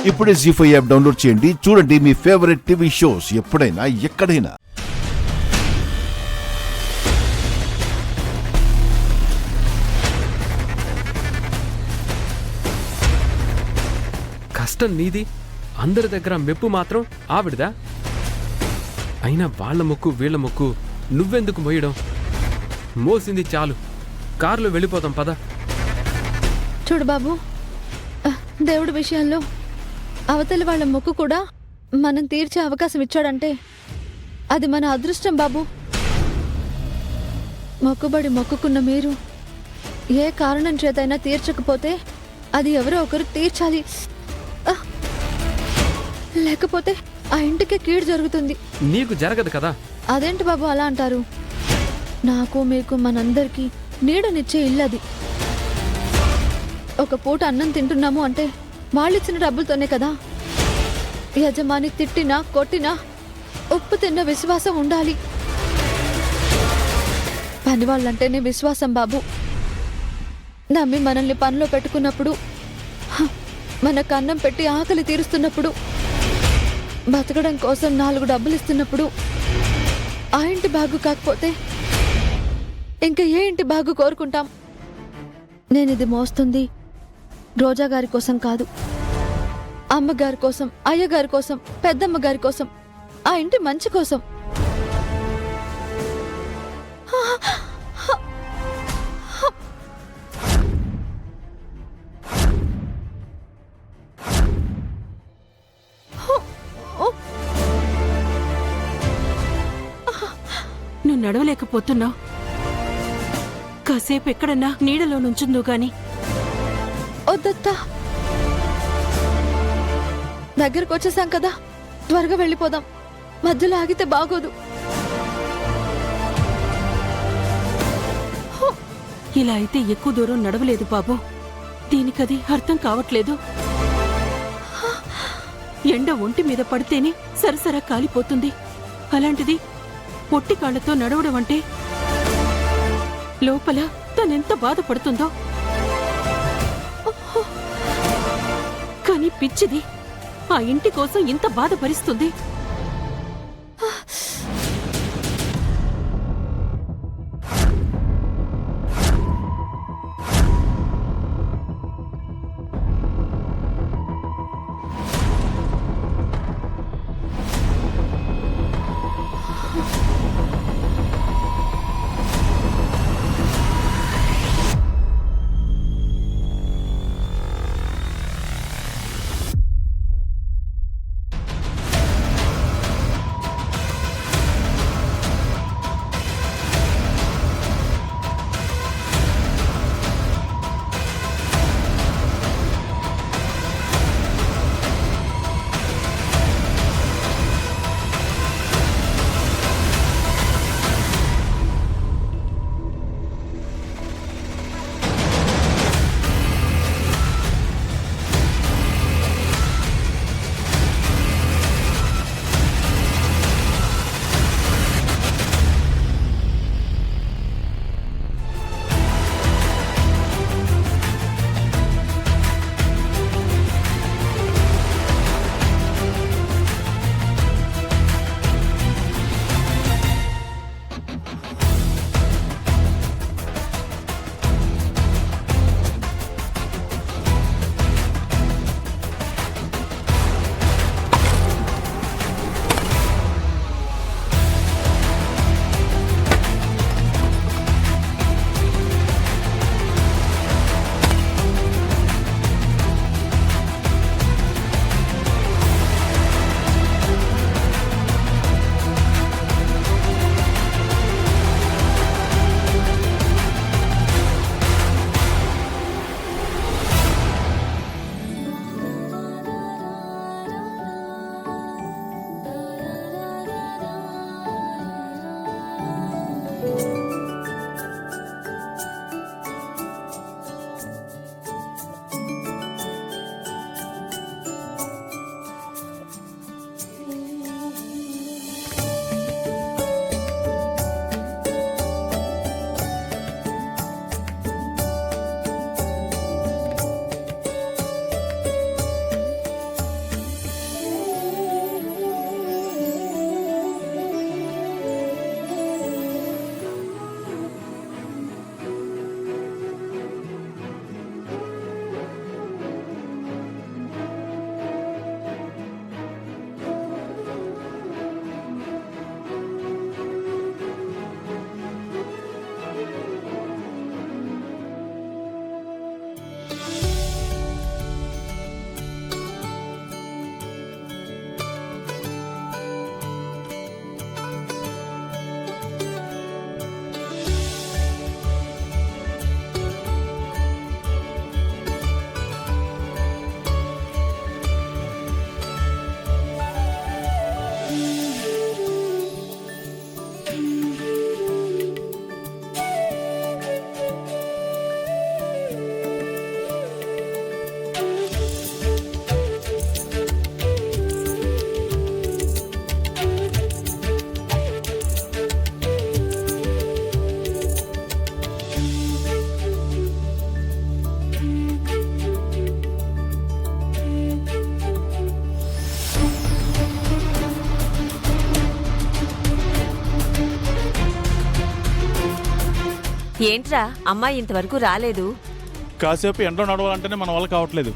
ఇప్పుడే జీ5 app download చేయండి. చూడండి మీ ఫేవరెట్ టీవీ షోస్ ఎప్పుడైనా ఎక్కడైనా. కష్టం నీది, అందరి దగ్గర మెప్పు మాత్రం ఆవిడదా? అయినా వాళ్ళ మొక్కు వీళ్ళ మొక్కు నువ్వెందుకు మోయడం? మోసింది చాలు, కారులో వెళ్ళిపోతాం పద. చూడు బాబు, దేవుడి విషయంలో అవతలి వాళ్ళ మొక్కు కూడా మనం తీర్చే అవకాశం ఇచ్చాడంటే అది మన అదృష్టం బాబు. మొక్కుబడి మొక్కుకున్న మీరు ఏ కారణం చేతైనా తీర్చకపోతే అది ఎవరో ఒకరు తీర్చాలి, లేకపోతే ఆ ఇంటికి కీడు జరుగుతుంది. నీకు జరగదు కదా. అదేంటి బాబు అలా అంటారు? నాకు మీకు మనందరికీ నీడనిచ్చే ఇల్లది. ఒక పూట అన్నం తింటున్నాము అంటే వాళ్ళిచ్చిన డబ్బులతోనే కదా. యజమాని తిట్టినా కొట్టినా ఉప్పు తిన్న విశ్వాసం ఉండాలి. పనివాళ్ళంటేనే విశ్వాసం బాబు. నమ్మి మనల్ని పనిలో పెట్టుకున్నప్పుడు, మనకు అన్నం పెట్టి ఆకలి తీరుస్తున్నప్పుడు, బతకడం కోసం 4 డబ్బులు ఇస్తున్నప్పుడు ఆ ఇంటి బాగు కాకపోతే ఇంకా ఏ ఇంటి బాగు కోరుకుంటాం? నేనిది మోస్తుంది రోజా గారి కోసం కాదు, అమ్మగారి కోసం, అయ్యగారి కోసం, పెద్దమ్మ గారి కోసం, ఆ ఇంటి మంచి కోసం. నువ్వు నడవలేకపోతున్నావు. కాసేపు ఎక్కడన్నా నీడలో నుంచుందో గాని. వద్దత్తా, దగ్గరకు వచ్చేసాం కదా, త్వరగా వెళ్ళిపోదాం. మధ్యలో ఆగితే బాగోదు. ఇలా అయితే ఎక్కువ దూరం నడవలేదు బాబు. దీనికది అర్థం కావట్లేదు. ఎండ ఒంటి మీద పడితేనే సరసరా కాలిపోతుంది. అలాంటిది పొట్టి కాళ్లతో నడవడం అంటే లోపల తనెంత బాధపడుతుందో. కానీ పిచ్చిది ఆ ఇంటి కోసం ఇంత బాధపరిస్తుంది. ఏంట్రా అమ్మాయి ఇంతవరకు రాలేదు? కాసేపు ఎండలో నడవాలంటేనే మన వల్ల కావట్లేదు.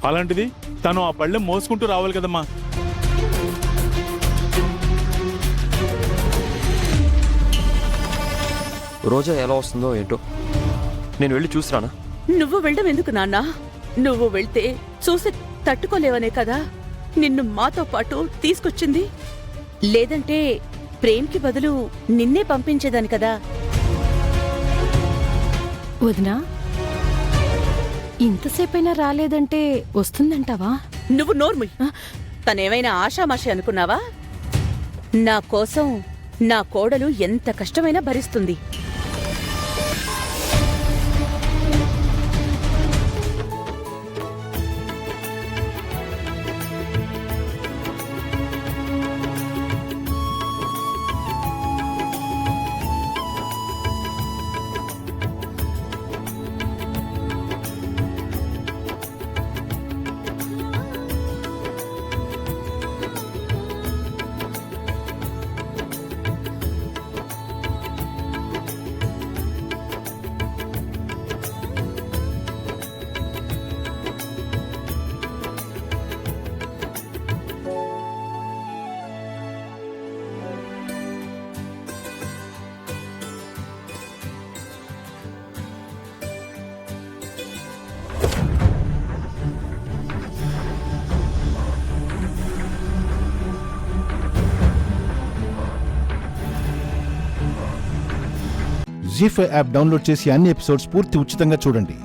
అలాంటిది తను ఆ పళ్ళెం మోసుకుంటూ రావాలి కదమ్మా. రోజా ఎలా వస్తుందో ఏంటో, నేను వెళ్ళి చూసిరానా? నువ్వు వెళ్ళడం ఎందుకు నాన్నా? నువ్వు వెళ్తే చూసి తట్టుకోలేవనే కదా నిన్ను మాతో పాటు తీసుకొచ్చింది. లేదంటే ప్రేమ్కి బదులు నిన్నే పంపించేదాని కదా. వదినా, ఇంతసేపైనా రాలేదంటే వస్తుందంటావా? నువ్వు నోర్ముయ్. తనేమైనా ఆషామాషి అనుకున్నావా? నా కోసం నా కోడలు ఎంత కష్టమైనా భరిస్తుంది. జీ5 యాప్ డౌన్లోడ్ చేసి అన్ని ఎపిసోడ్స్ పూర్తి ఉచితంగా చూడండి.